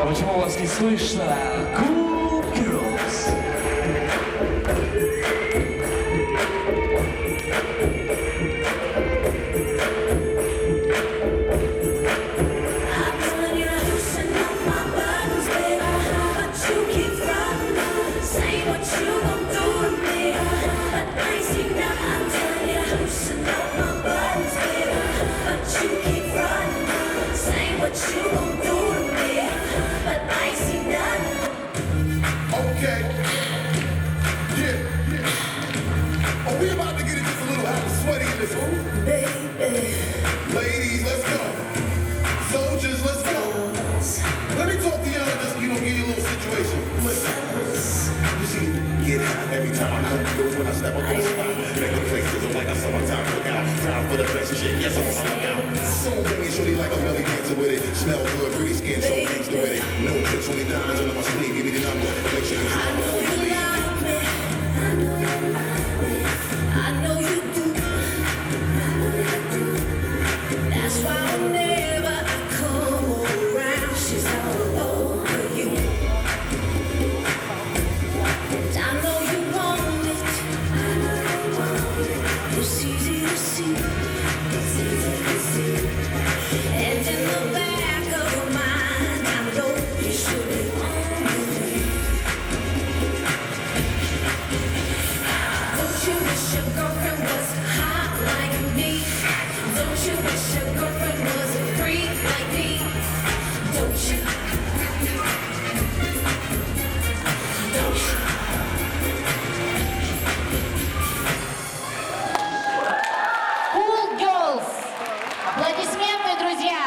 А почему вас не слышно? Cool Girls. Okay. Yeah. Oh, we about to get it just a little hot and sweaty in this room. Ladies, let's go. Soldiers, let's go. Let me talk to y'all and just, give you a little situation. Listen. You see, get hot every time I come through when I step up on the spot. Make the place sizzle like a summertime cookout. Time for the best shit, yes, I'm on out. So bring it, shorty like a belly dancer with it. Smell good, pretty skin, so gangster with it. No tips, 20 diamonds under my sleeve. Give me the number. Make sure you know you leave. I know you do. That's why whenever I come around, she's all over you. I know you want it. It's easy to see. And in the back of your mind, I know you should be on with me. Don't you wish your girlfriend was hot like me? Don't you wish your girlfriend was a freak like me? Don't you? Don't you? Cool Girls. Аплодисменты, друзья.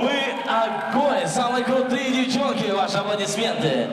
Мы огонь! Самые крутые девчонки, ваши аплодисменты.